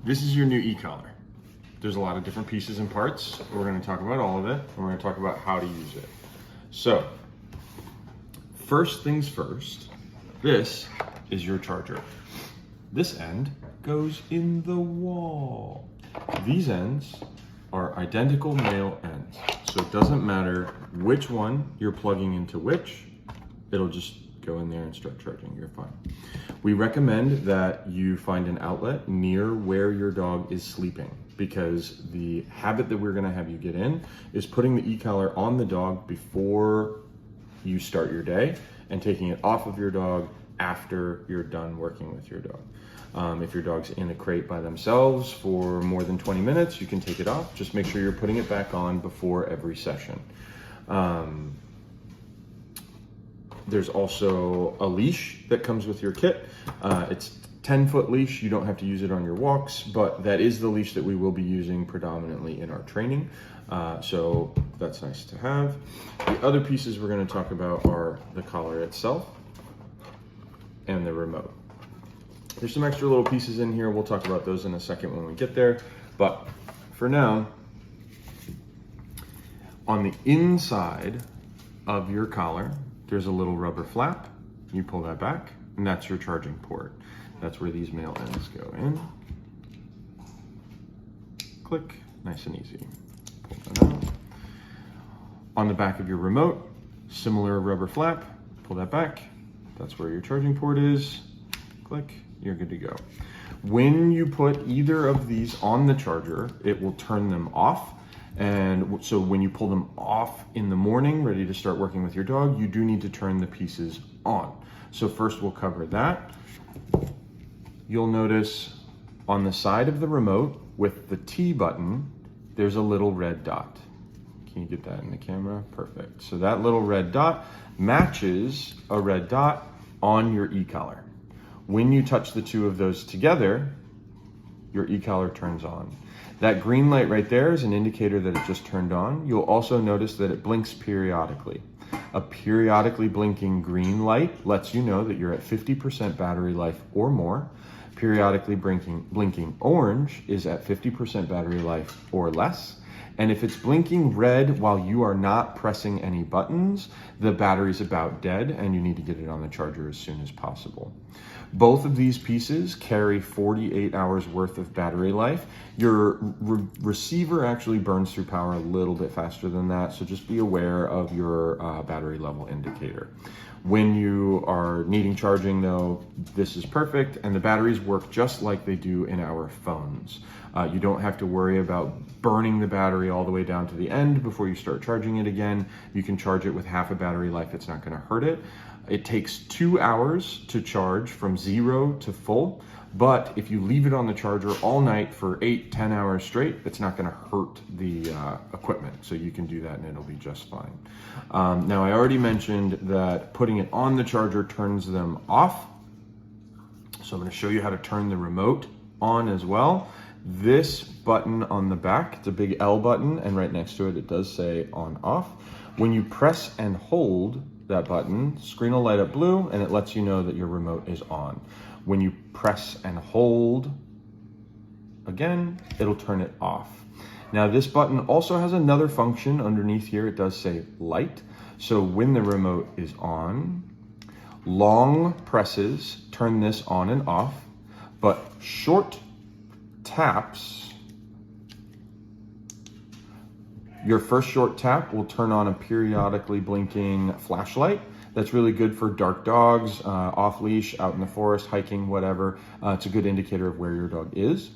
This is your new e-collar. There's a lot of different pieces and parts. We're going to talk about all of it, and we're going to talk about how to use it. So, first things first, this is your charger. This end goes in the wall. These ends are identical male ends, so it doesn't matter which one you're plugging into which, it'll just go in there and start charging, you're fine. We recommend that you find an outlet near where your dog is sleeping, because the habit that we're gonna have you get in is putting the e-collar on the dog before you start your day and taking it off of your dog after you're done working with your dog. If your dog's in a crate by themselves for more than 20 minutes, you can take it off. Just make sure you're putting it back on before every session. There's also a leash that comes with your kit. It's 10-foot leash. You don't have to use it on your walks, but that is the leash that we will be using predominantly in our training. So that's nice to have. The other pieces we're going to talk about are the collar itself and the remote. There's some extra little pieces in here. We'll talk about those in a second when we get there. But for now, on the inside of your collar, there's a little rubber flap. You pull that back, and that's your charging port. That's where these male ends go in. Click, nice and easy. Pull that out. On the back of your remote, similar rubber flap. Pull that back. That's where your charging port is. Click, you're good to go. When you put either of these on the charger, it will turn them off. And so when you pull them off in the morning, ready to start working with your dog, you do need to turn the pieces on. So first we'll cover that. You'll notice on the side of the remote with the T button, there's a little red dot. Can you get that in the camera? Perfect. So that little red dot matches a red dot on your e-collar. When you touch the two of those together, your e-collar turns on. That green light right there is an indicator that it just turned on. You'll also notice that it blinks periodically. A periodically blinking green light lets you know that you're at 50% battery life or more. Periodically blinking orange is at 50% battery life or less. And if it's blinking red while you are not pressing any buttons, the battery's about dead and you need to get it on the charger as soon as possible. Both of these pieces carry 48 hours worth of battery life. Your receiver actually burns through power a little bit faster than that, so just be aware of your battery level indicator. When you are needing charging though, this is perfect, and the batteries work just like they do in our phones. You don't have to worry about burning the battery all the way down to the end before you start charging it again. You can charge it with half a battery life, it's not gonna hurt it. It takes 2 hours to charge from 0 to full, but if you leave it on the charger all night for 8-10 hours straight, it's not gonna hurt the equipment. So you can do that and it'll be just fine. Now I already mentioned that putting it on the charger turns them off. So I'm gonna show you how to turn the remote on as well. This button on the back, it's a big L button, and right next to it, it does say on off. When you press and hold that button, screen will light up blue and it lets you know that your remote is on. When you press and hold again, it'll turn it off. Now this button also has another function underneath here. It does say light. So when the remote is on, long presses turn this on and off, but short taps, your first short tap will turn on a periodically blinking flashlight. That's really good for dark dogs, off leash, out in the forest, hiking, whatever. It's a good indicator of where your dog is.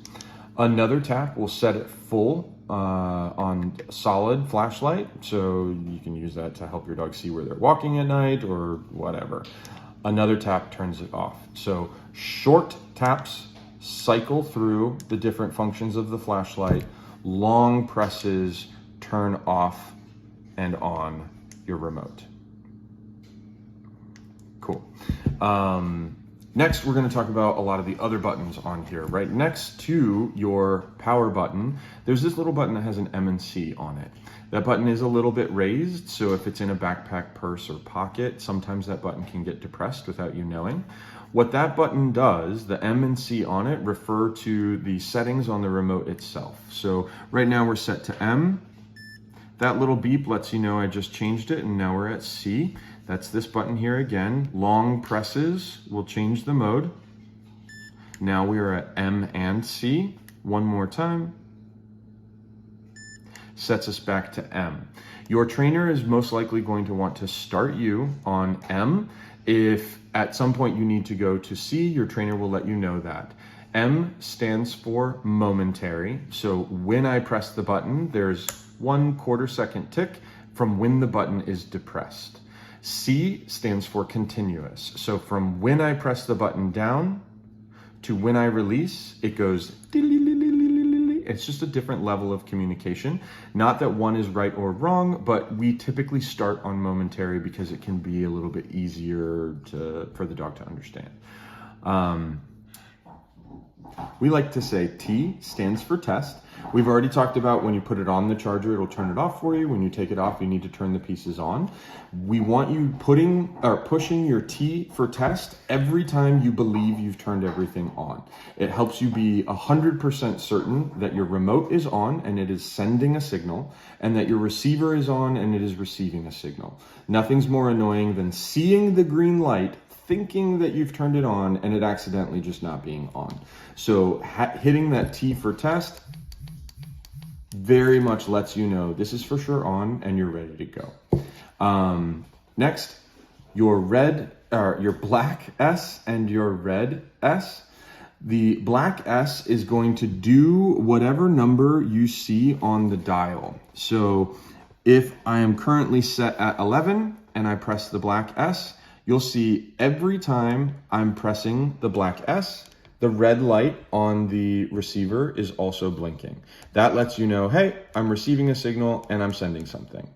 Another tap will set it full on solid flashlight. So you can use that to help your dog see where they're walking at night or whatever. Another tap turns it off. So short taps cycle through the different functions of the flashlight. Long presses turn off and on your remote. Cool. Next, we're going to talk about a lot of the other buttons on here. Right next to your power button, there's this little button that has an M and C on it. That button is a little bit raised, so if it's in a backpack, purse, or pocket, sometimes that button can get depressed without you knowing. What that button does, the M and C on it, refer to the settings on the remote itself. So right now we're set to M. That little beep lets you know I just changed it, and now we're at C. That's this button here again. Long presses will change the mode. Now we are at M and C. One more time. Sets us back to M. Your trainer is most likely going to want to start you on M. If at some point you need to go to C, your trainer will let you know that. M stands for momentary. So when I press the button, there's 1/4 second tick from when the button is depressed. C stands for continuous. So from when I press the button down to when I release, it goes. It's just a different level of communication. Not that one is right or wrong, but we typically start on momentary because it can be a little bit easier for the dog to understand. We like to say T stands for test. We've already talked about when you put it on the charger, it'll turn it off for you. When you take it off, you need to turn the pieces on. We want you pushing your T for test every time you believe you've turned everything on. It helps you be 100% certain that your remote is on and it is sending a signal, and that your receiver is on and it is receiving a signal. Nothing's more annoying than seeing the green light, thinking that you've turned it on, and it accidentally just not being on. So hitting that T for test very much lets you know this is for sure on and you're ready to go. Next, your black S and your red S. The black S is going to do whatever number you see on the dial. So if I am currently set at 11 and I press the black S, you'll see every time I'm pressing the black S, the red light on the receiver is also blinking. That lets you know, hey, I'm receiving a signal and I'm sending something.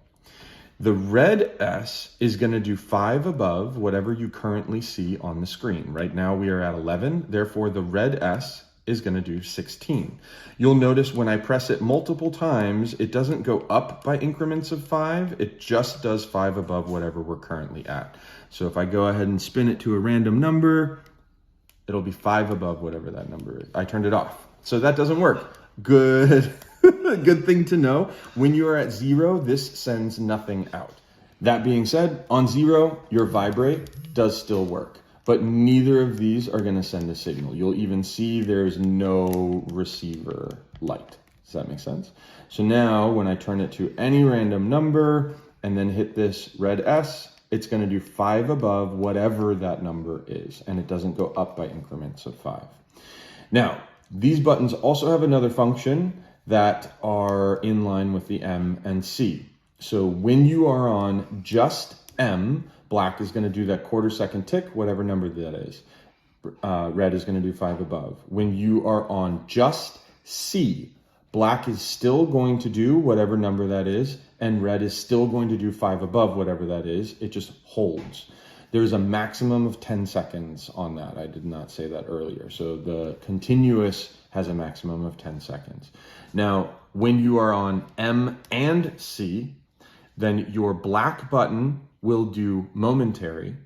The red S is gonna do 5 above whatever you currently see on the screen. Right now we are at 11, therefore the red S is gonna do 16. You'll notice when I press it multiple times, it doesn't go up by increments of 5, it just does 5 above whatever we're currently at. So if I go ahead and spin it to a random number, it'll be 5 above whatever that number is. I turned it off. So that doesn't work. Good. Good thing to know. When you are at 0, this sends nothing out. That being said, on 0, your vibrate does still work, but neither of these are going to send a signal. You'll even see there's no receiver light. Does that make sense? So now when I turn it to any random number and then hit this red S, it's going to do 5 above whatever that number is, and it doesn't go up by increments of 5. Now, these buttons also have another function that are in line with the M and C. So when you are on just M, black is going to do that 1/4 second tick, whatever number that is. Red is going to do 5 above. When you are on just C, black is still going to do whatever number that is, and red is still going to do 5 above whatever that is. It just holds. There's a maximum of 10 seconds on that. I did not say that earlier. So the continuous has a maximum of 10 seconds. Now, when you are on M and C, then your black button will do momentary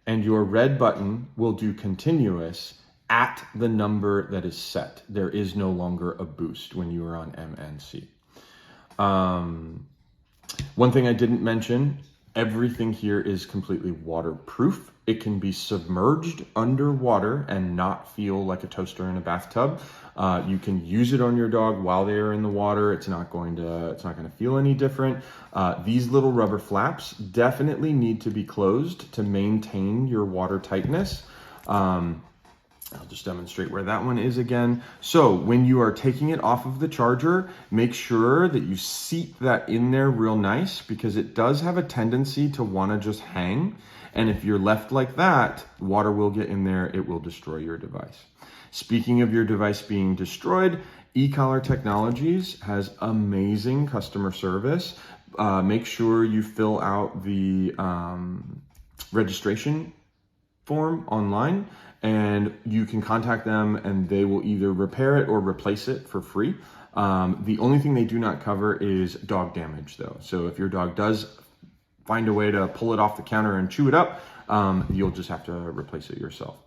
and your red button will do continuous at the number that is set. There is no longer a boost when you are on M and C. One thing I didn't mention, everything here is completely waterproof. It can be submerged underwater and not feel like a toaster in a bathtub. You can use it on your dog while they are in the water. It's not going to feel any different. These little rubber flaps definitely need to be closed to maintain your water tightness. I'll just demonstrate where that one is again. So when you are taking it off of the charger, make sure that you seat that in there real nice, because it does have a tendency to want to just hang. And if you're left like that, water will get in there. It will destroy your device. Speaking of your device being destroyed, eCollar Technologies has amazing customer service. Make sure you fill out the registration form online, and you can contact them and they will either repair it or replace it for free. The only thing they do not cover is dog damage though. So if your dog does find a way to pull it off the counter and chew it up, you'll just have to replace it yourself.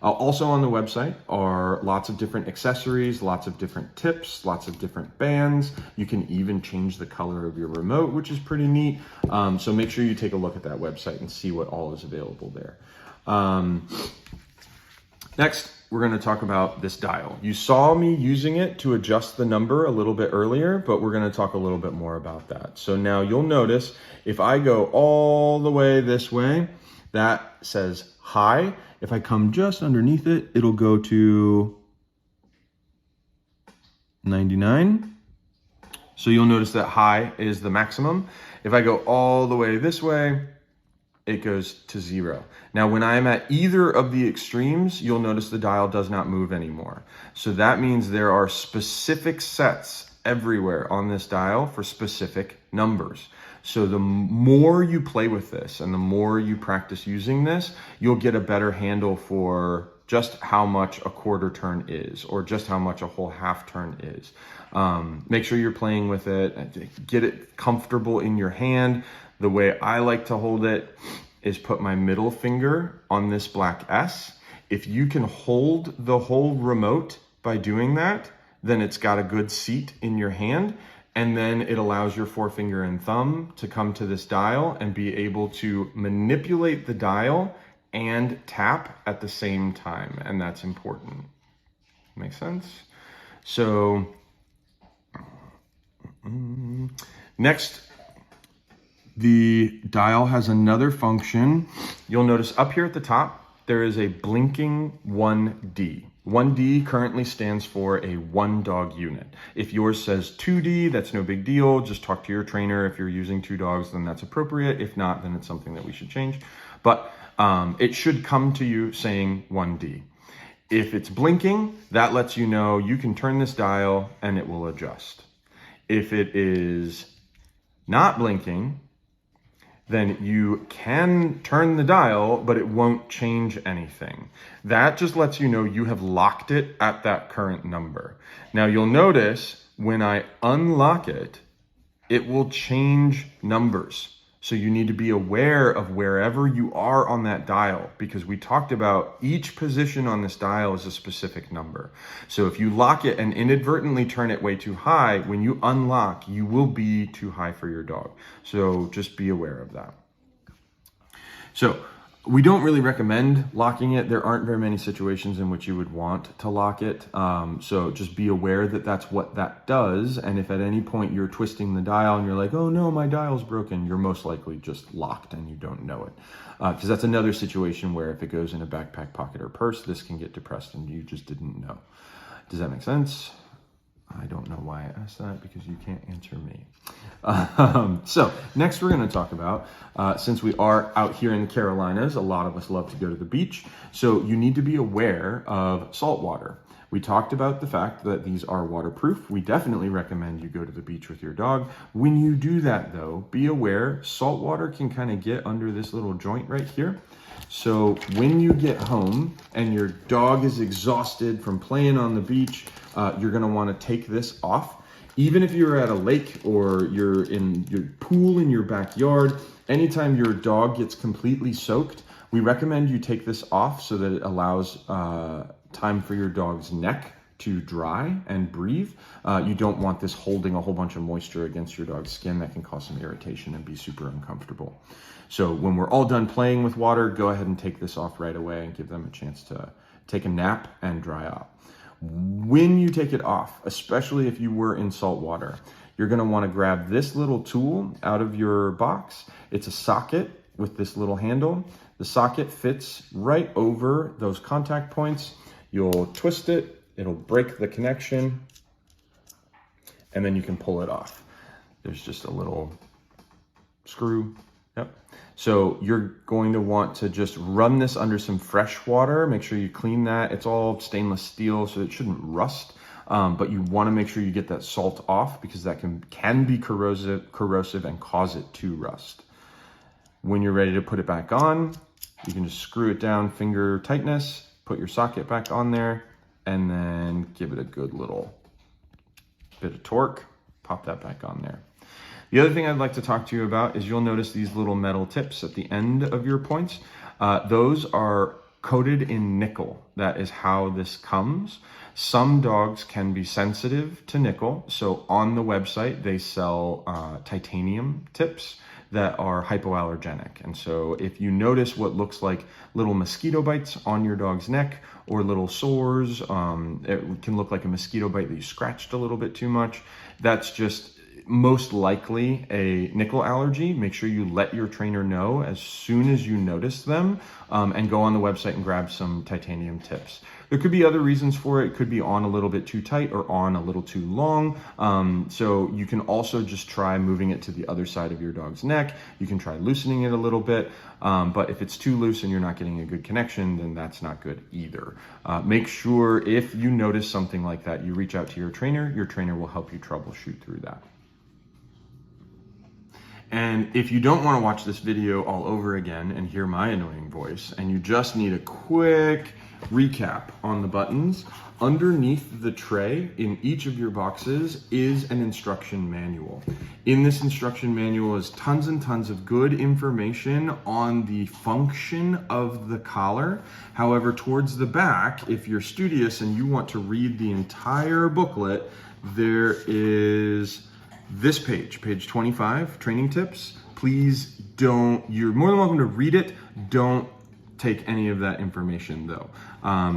Also on the website are lots of different accessories, lots of different tips, lots of different bands. You can even change the color of your remote, which is pretty neat. So make sure you take a look at that website and see what all is available there. Next, we're going to talk about this dial. You saw me using it to adjust the number a little bit earlier, but we're going to talk a little bit more about that. So now you'll notice if I go all the way this way, that says high. If I come just underneath it, it'll go to 99. So you'll notice that high is the maximum. If I go all the way this way, it goes to 0. Now, when I'm at either of the extremes, you'll notice the dial does not move anymore. So that means there are specific sets everywhere on this dial for specific numbers. So the more you play with this and the more you practice using this, you'll get a better handle for just how much a quarter turn is, or just how much a whole half turn is. Make sure you're playing with it, get it comfortable in your hand. The way I like to hold it is put my middle finger on this black S. If you can hold the whole remote by doing that, then it's got a good seat in your hand. And then it allows your forefinger and thumb to come to this dial and be able to manipulate the dial and tap at the same time. And that's important. Make sense? So next, the dial has another function. You'll notice up here at the top, there is a blinking 1D. 1D currently stands for a 1-dog unit. If yours says 2D, that's no big deal. Just talk to your trainer. If you're using 2 dogs, then that's appropriate. If not, then it's something that we should change. But it should come to you saying 1D. If it's blinking, that lets you know you can turn this dial and it will adjust. If it is not blinking, then you can turn the dial, but it won't change anything. That just lets you know you have locked it at that current number. Now you'll notice when I unlock it, it will change numbers. So you need to be aware of wherever you are on that dial, because we talked about each position on this dial is a specific number. So if you lock it and inadvertently turn it way too high, when you unlock, you will be too high for your dog. So just be aware of that. So we don't really recommend locking it. There aren't very many situations in which you would want to lock it. So just be aware that that's what that does. And if at any point you're twisting the dial and you're like, oh no, my dial's broken, you're most likely just locked and you don't know it. Because that's another situation where if it goes in a backpack, pocket, or purse, this can get depressed and you just didn't know. Does that make sense? I don't know why I asked that, because you can't answer me. So next we're going to talk about, since we are out here in the Carolinas, a lot of us love to go to the beach. So you need to be aware of salt water. We talked about the fact that these are waterproof. We definitely recommend you go to the beach with your dog. When you do that though, be aware salt water can kind of get under this little joint right here. So when you get home and your dog is exhausted from playing on the beach, you're going to want to take this off. Even if you're at a lake or you're in your pool in your backyard, anytime your dog gets completely soaked, we recommend you take this off so that it allows time for your dog's neck to dry and breathe. You don't want this holding a whole bunch of moisture against your dog's skin. That can cause some irritation and be super uncomfortable. So when we're all done playing with water, go ahead and take this off right away and give them a chance to take a nap and dry out. When you take it off, especially if you were in salt water, you're going to want to grab this little tool out of your box. It's a socket with this little handle. The socket fits right over those contact points. You'll twist it, it'll break the connection, and then you can pull it off. There's just a little screw. Yep. So you're going to want to just run this under some fresh water. Make sure you clean that. It's all stainless steel, so it shouldn't rust. But you want to make sure you get that salt off, because that can be corrosive and cause it to rust. When you're ready to put it back on, you can just screw it down, finger tightness, put your socket back on there, and then give it a good little bit of torque, pop that back on there. The other thing I'd like to talk to you about is you'll notice these little metal tips at the end of your points. Those are coated in nickel. That is how this comes. Some dogs can be sensitive to nickel. So on the website, they sell titanium tips that are hypoallergenic. And so if you notice what looks like little mosquito bites on your dog's neck or little sores, it can look like a mosquito bite that you scratched a little bit too much. That's just most likely a nickel allergy. Make sure you let your trainer know as soon as you notice them, and go on the website and grab some titanium tips. There could be other reasons for it. It could be on a little bit too tight or on a little too long. So you can also just try moving it to the other side of your dog's neck. You can try loosening it a little bit. But if it's too loose and you're not getting a good connection, then that's not good either. Make sure if you notice something like that, you reach out to your trainer. Your trainer will help you troubleshoot through that. And if you don't want to watch this video all over again and hear my annoying voice, and you just need a quick recap on the buttons, underneath the tray in each of your boxes is an instruction manual. In this instruction manual is tons and tons of good information on the function of the collar. However, towards the back, if you're studious and you want to read the entire booklet, there is this page, page 25, training tips. Please don't, you're more than welcome to read it. Don't take any of that information though.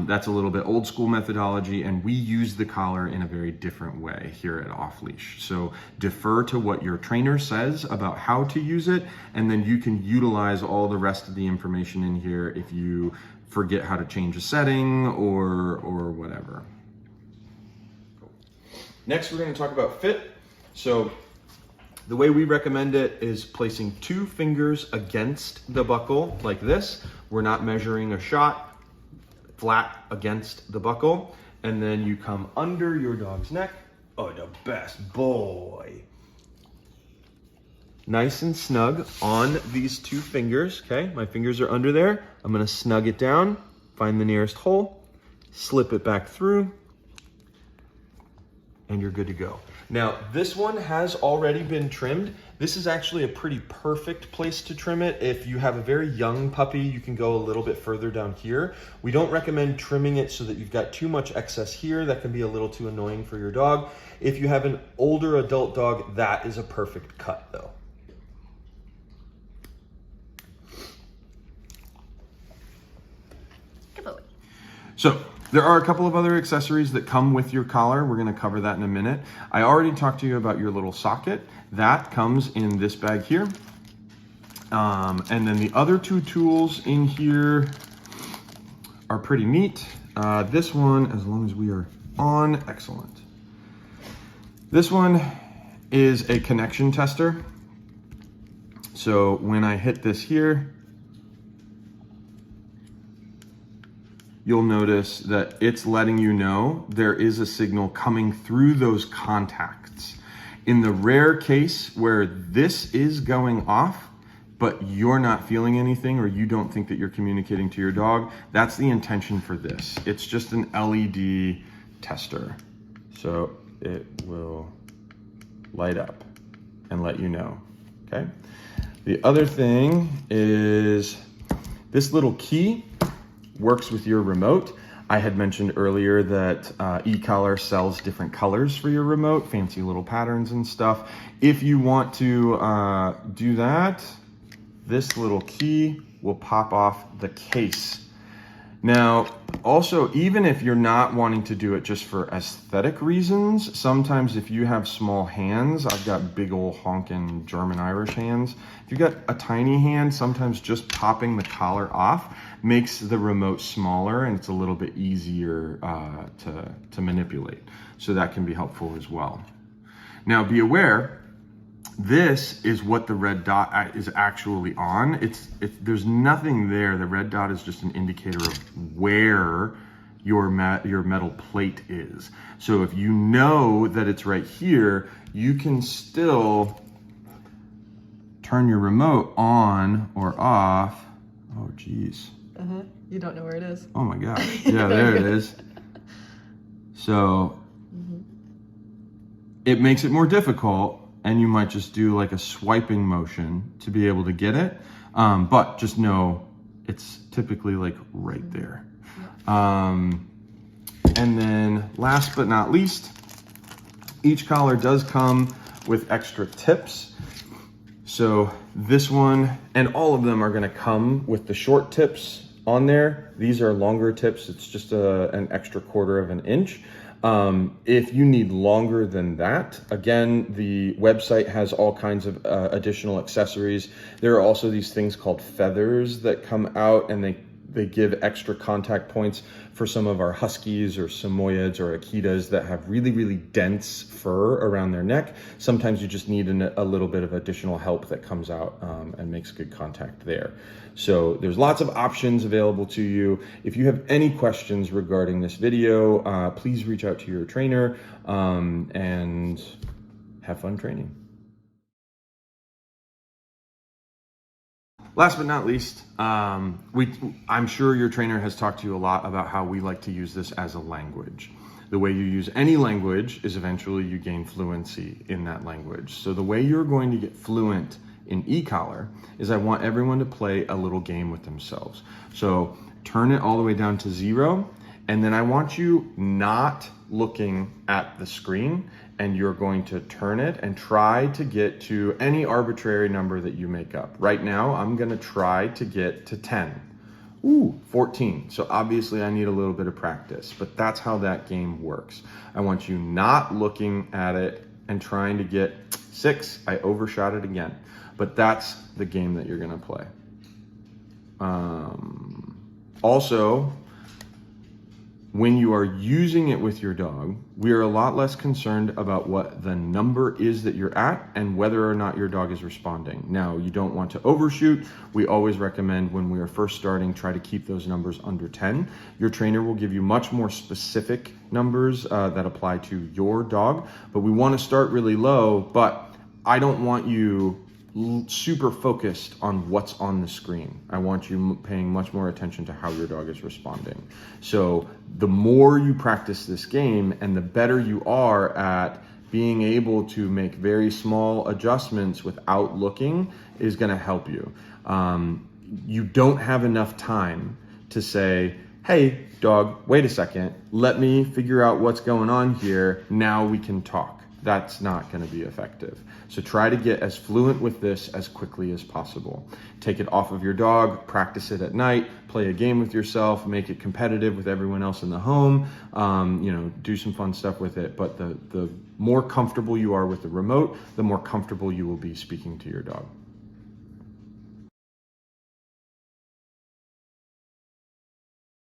That's a little bit old school methodology, and we use the collar in a very different way here at Off Leash. So defer to what your trainer says about how to use it, and then you can utilize all the rest of the information in here if you forget how to change a setting or whatever. Next, we're going to talk about fit. So the way we recommend it is placing 2 fingers against the buckle like this. We're not measuring a shot, flat against the buckle. And then you come under your dog's neck. Oh, the best boy. Nice and snug on these 2 fingers, okay? My fingers are under there. I'm gonna snug it down, find the nearest hole, slip it back through, and you're good to go. Now, this one has already been trimmed. This is actually a pretty perfect place to trim it. If you have a very young puppy, you can go a little bit further down here. We don't recommend trimming it so that you've got too much excess here. That can be a little too annoying for your dog. If you have an older adult dog, that is a perfect cut though. Good boy. So, there are a couple of other accessories that come with your collar. We're gonna cover that in a minute. I already talked to you about your little socket. That comes in this bag here. And then the other 2 tools in here are pretty neat. This one, as long as we are on, excellent. This one is a connection tester. So when I hit this here, you'll notice that it's letting you know there is a signal coming through those contacts. In the rare case where this is going off, but you're not feeling anything or you don't think that you're communicating to your dog, that's the intention for this. It's just an LED tester. So it will light up and let you know, okay? The other thing is this little key works with your remote. I had mentioned earlier that e-collar sells different colors for your remote, fancy little patterns and stuff. If you want to do that, this little key will pop off the case. Now, also, even if you're not wanting to do it just for aesthetic reasons, sometimes if you have small hands, I've got big old honking German-Irish hands. If you've got a tiny hand, sometimes just popping the collar off makes the remote smaller and it's a little bit easier to manipulate. So that can be helpful as well. Now, be aware, this is what the red dot is actually on. There's nothing there. The red dot is just an indicator of where your metal plate is. So if you know that it's right here, you can still turn your remote on or off. Oh, geez. You don't know where it is. Oh my gosh. Yeah, there it is. So it makes it more difficult, and you might just do like a swiping motion to be able to get it. But just know it's typically like right there. And then last but not least, each collar does come with extra tips. So this one and all of them are gonna come with the short tips on there. These are longer tips. It's just an extra 1/4 of an inch. If you need longer than that, again, the website has all kinds of additional accessories. There are also these things called feathers that come out, and they give extra contact points for some of our Huskies or Samoyeds or Akitas that have really, really dense fur around their neck. Sometimes you just need a little bit of additional help that comes out and makes good contact there. So there's lots of options available to you. If you have any questions regarding this video, please reach out to your trainer and have fun training. Last but not least, I'm sure your trainer has talked to you a lot about how we like to use this as a language. The way you use any language is eventually you gain fluency in that language. So the way you're going to get fluent in e-collar is I want everyone to play a little game with themselves. So turn it all the way down to 0, and then I want you not looking at the screen, and you're going to turn it and try to get to any arbitrary number that you make up. Right now, I'm gonna try to get to 10. Ooh, 14. So obviously I need a little bit of practice, but that's how that game works. I want you not looking at it and trying to get 6. I overshot it again, but that's the game that you're gonna play. Also, when you are using it with your dog, we are a lot less concerned about what the number is that you're at and whether or not your dog is responding. Now, you don't want to overshoot. We always recommend when we are first starting, try to keep those numbers under 10. Your trainer will give you much more specific numbers that apply to your dog, but we want to start really low, but I don't want you super focused on what's on the screen. I want you paying much more attention to how your dog is responding. So the more you practice this game and the better you are at being able to make very small adjustments without looking is going to help you. You don't have enough time to say, hey, dog, wait a second, let me figure out what's going on here. Now we can talk. That's not going to be effective. So try to get as fluent with this as quickly as possible. Take it off of your dog, practice it at night, play a game with yourself, make it competitive with everyone else in the home, do some fun stuff with it. But the more comfortable you are with the remote, the more comfortable you will be speaking to your dog.